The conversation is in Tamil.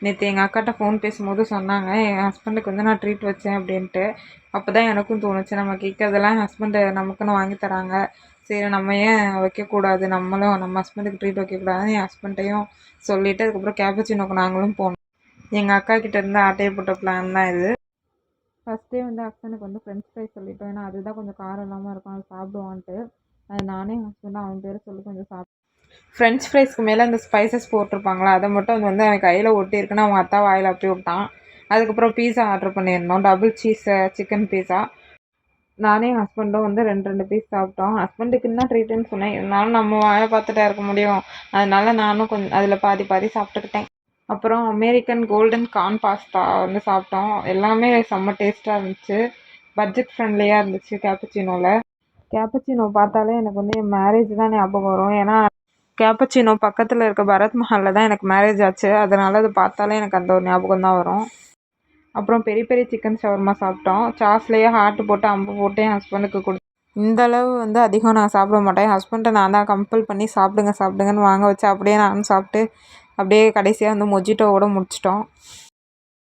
நேற்று எங்கள் அக்காட்ட ஃபோன் பேசும்போது சொன்னாங்க, என் ஹஸ்பண்டுக்கு வந்து நான் ட்ரீட் வச்சேன் அப்படின்ட்டு. அப்போ தான் எனக்கும் தோணுச்சு, நம்ம கேட்கறதெல்லாம் என் ஹஸ்பண்டு நமக்குன்னு வாங்கி தராங்க. சரி நம்ம ஏன் வைக்கக்கூடாது, நம்மளும் நம்ம ஹஸ்பண்டுக்கு ட்ரீட் வைக்கக்கூடாதுன்னு என் ஹஸ்பண்ட்டையும் சொல்லிவிட்டு அதுக்கப்புறம் கேப்பச்சினோக்கு நாங்களும் போனோம். எங்கள் அக்கா கிட்ட இருந்து ஆட்டையை போட்ட பிளான் தான் இது. ஃபஸ்ட்டே வந்து ஹஸ்பண்டுக்கு வந்து ஃப்ரெஞ்ச் ஃப்ரைஸ் சொல்லிட்டோம். ஏன்னா அதுதான் கொஞ்சம் காரம் இல்லாமல் இருக்கும், அது சாப்பிடுவான்ட்டு. அது நானே என் ஹஸ்பண்டும் அவன் பேரை சொல்லி கொஞ்சம் ஃப்ரெஞ்ச் ஃப்ரைஸ்க்கு மேலே அந்த ஸ்பைசஸ் போட்டிருப்பாங்களா, அதை மட்டும் அது வந்து அவன் கையில் ஒட்டியிருக்குன்னு அவங்க அத்தா வாயில் அப்படி விட்டான். அதுக்கப்புறம் பீஸா ஆர்டர் பண்ணியிருந்தோம், டபுள் சீஸ் சிக்கன் பீஸா. நானே என் ஹஸ்பண்டும் வந்து 2 பீஸ் சாப்பிட்டோம். ஹஸ்பண்டுக்கு என்ன ட்ரீட்டுன்னு சொன்னேன், இருந்தாலும் நம்ம வாயை பார்த்துட்டா இருக்க முடியும். அதனால நானும் கொஞ்சம் அதில் பாதி பாதி சாப்பிட்டுக்கிட்டேன். அப்புறம் அமெரிக்கன் கோல்டன் கார்ன் பாஸ்தா வந்து சாப்பிட்டோம். எல்லாமே செம்ம டேஸ்ட்டாக இருந்துச்சு, பட்ஜெட் ஃப்ரெண்ட்லியாக இருந்துச்சு. கேப்பச்சினோ பார்த்தாலே எனக்கு வந்து என் மேரேஜ் தான் ஞாபகம் வரும். ஏன்னா கேப்பச்சினோ பக்கத்தில் இருக்க பரத் மஹாலில் தான் எனக்கு மேரேஜ் ஆச்சு. அதனால் அது பார்த்தாலே எனக்கு அந்த ஒரு ஞாபகம் தான் வரும். அப்புறம் பெரிய பெரிய சிக்கன் ஷவர்மா சாப்பிட்டோம். சாஸ்லேயே ஹார்ட் போட்டு அம்பு போட்டு என் ஹஸ்பண்டுக்கு இந்தளவு வந்து அதிகம் நான் சாப்பிட மாட்டேன். என் ஹஸ்பண்டை நான் தான் கம்பல் பண்ணி சாப்பிடுங்கன்னு வாங்க வச்சு அப்படியே நானும் சாப்பிட்டு அப்படியே கடைசியாக வந்து மொஜிட்டோவோட முடிச்சிட்டோம்.